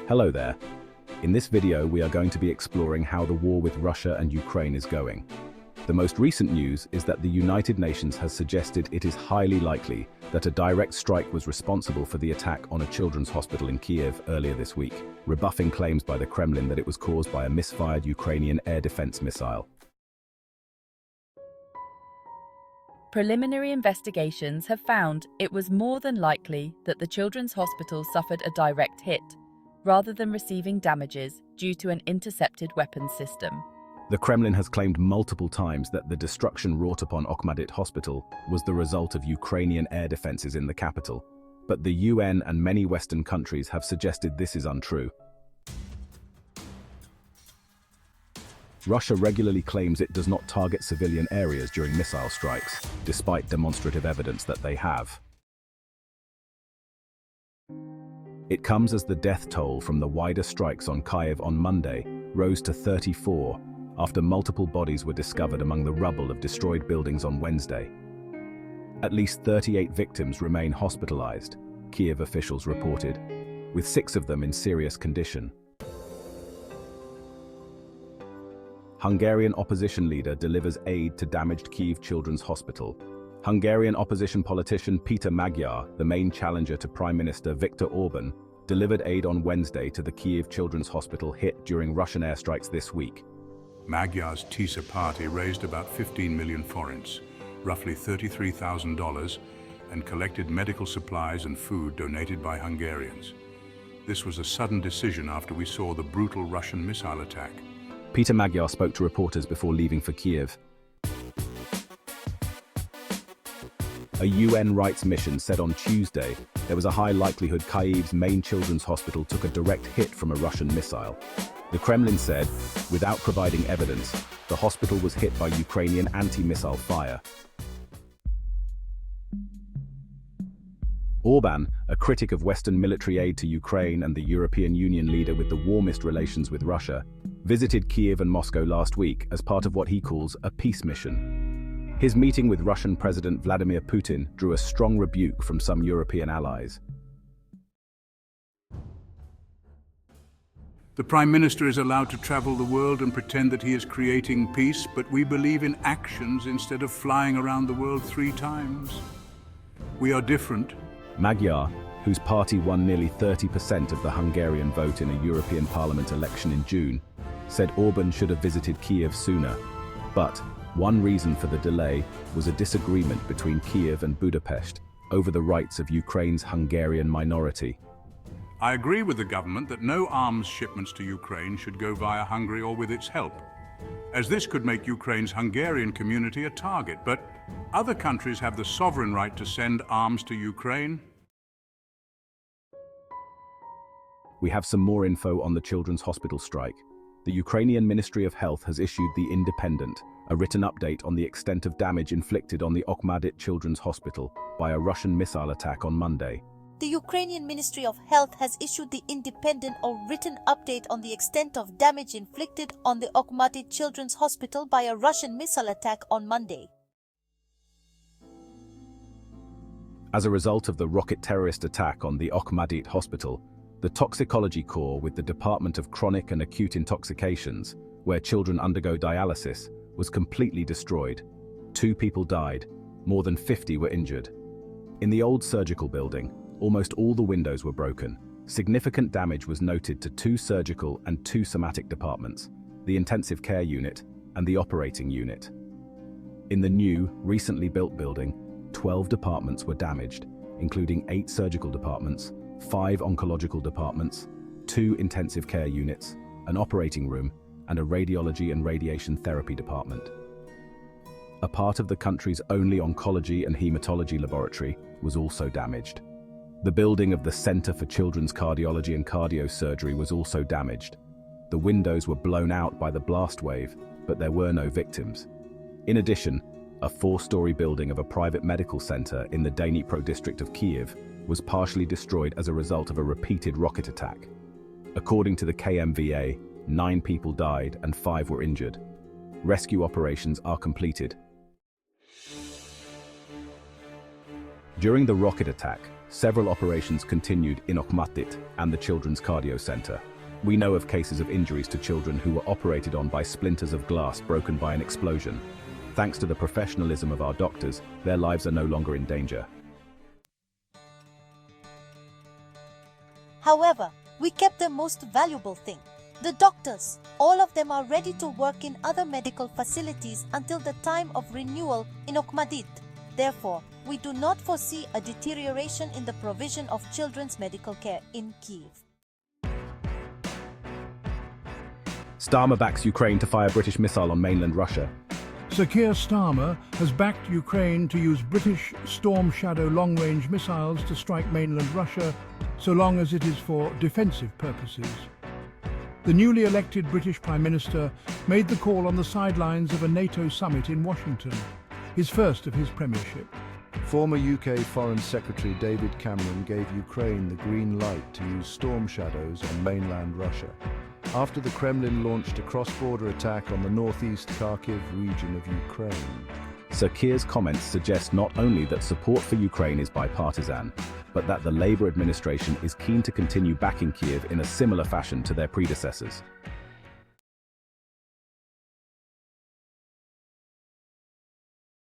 Hello there. In this video, we are going to be exploring how the war with Russia and Ukraine is going. The most recent news is that the United Nations has suggested it is highly likely that a direct strike was responsible for the attack on a children's hospital in Kiev earlier this week, rebuffing claims by the Kremlin that it was caused by a misfired Ukrainian air defense missile. Preliminary investigations have found it was more than likely that the children's hospital suffered a direct hit, rather than receiving damages due to an intercepted weapons system. The Kremlin has claimed multiple times that the destruction wrought upon Okhmadiit Hospital was the result of Ukrainian air defenses in the capital, but the UN and many Western countries have suggested this is untrue. Russia regularly claims it does not target civilian areas during missile strikes, despite demonstrative evidence that they have. It comes as the death toll from the wider strikes on Kyiv on Monday rose to 34 after multiple bodies were discovered among the rubble of destroyed buildings on Wednesday. At least 38 victims remain hospitalized, Kyiv officials reported, with 6 of them in serious condition. Hungarian opposition leader delivers aid to damaged Kyiv Children's Hospital. Hungarian opposition politician Peter Magyar, the main challenger to Prime Minister Viktor Orban, delivered aid on Wednesday to the Kyiv Children's Hospital hit during Russian airstrikes this week. Magyar's TISA party raised about 15 million forints, roughly $33,000, and collected medical supplies and food donated by Hungarians. This was a sudden decision after we saw the brutal Russian missile attack. Peter Magyar spoke to reporters before leaving for Kyiv. A UN rights mission said on Tuesday there was a high likelihood Kyiv's main children's hospital took a direct hit from a Russian missile. The Kremlin said, without providing evidence, the hospital was hit by Ukrainian anti-missile fire. Orban, a critic of Western military aid to Ukraine and the European Union leader with the warmest relations with Russia, visited Kyiv and Moscow last week as part of what he calls a peace mission. His meeting with Russian President Vladimir Putin drew a strong rebuke from some European allies. The Prime Minister is allowed to travel the world and pretend that he is creating peace, but we believe in actions instead of flying around the world 3 times. We are different. Magyar, whose party won nearly 30% of the Hungarian vote in a European Parliament election in June, said Orban should have visited Kyiv sooner. But one reason for the delay was a disagreement between Kyiv and Budapest over the rights of Ukraine's Hungarian minority. I agree with the government that no arms shipments to Ukraine should go via Hungary or with its help, as this could make Ukraine's Hungarian community a target, but other countries have the sovereign right to send arms to Ukraine. We have some more info on the children's hospital strike. The Ukrainian Ministry of Health has issued The Independent, a written update on the extent of damage inflicted on the Okhmadiit Children's Hospital by a Russian missile attack on Monday. The Ukrainian Ministry of Health has issued The Independent, a written update on the extent of damage inflicted on the Okhmadiit Children's Hospital by a Russian missile attack on Monday. As a result of the rocket terrorist attack on the Okhmadiit Hospital, the Toxicology Corps with the Department of Chronic and Acute Intoxications, where children undergo dialysis, was completely destroyed. 2 people died, more than 50 were injured. In the old surgical building, almost all the windows were broken. Significant damage was noted to 2 surgical and 2 somatic departments, the intensive care unit and the operating unit. In the new, recently built building, 12 departments were damaged, including 8 surgical departments, 5 oncological departments, 2 intensive care units, an operating room, and a radiology and radiation therapy department. A part of the country's only oncology and hematology laboratory was also damaged. The building of the Center for Children's Cardiology and Cardiosurgery was also damaged. The windows were blown out by the blast wave, but there were no victims. In addition, a 4-story building of a private medical center in the Dnipro district of Kyiv was partially destroyed as a result of a repeated rocket attack. According to the KMVA, 9 people died and 5 were injured. Rescue operations are completed. During the rocket attack, Several operations continued in Okhmatyt and the Children's Cardio Center. We know of cases of injuries to children who were operated on by splinters of glass broken by an explosion. Thanks to the professionalism of our doctors, their lives are no longer in danger. However, we kept the most valuable thing, the doctors. All of them are ready to work in other medical facilities until the time of renewal in Okhmatyt. Therefore, we do not foresee a deterioration in the provision of children's medical care in Kyiv. Starmer backs Ukraine to fire British missile on mainland Russia. Sir Keir Starmer has backed Ukraine to use British Storm Shadow long-range missiles to strike mainland Russia, so long as it is for defensive purposes. The newly elected British Prime Minister made the call on the sidelines of a NATO summit in Washington, his first of his premiership. Former UK Foreign Secretary David Cameron gave Ukraine the green light to use Storm Shadows on mainland Russia, after the Kremlin launched a cross-border attack on the northeast Kharkiv region of Ukraine. Sir Keir's comments suggest not only that support for Ukraine is bipartisan, but that the Labour administration is keen to continue backing Kyiv in a similar fashion to their predecessors.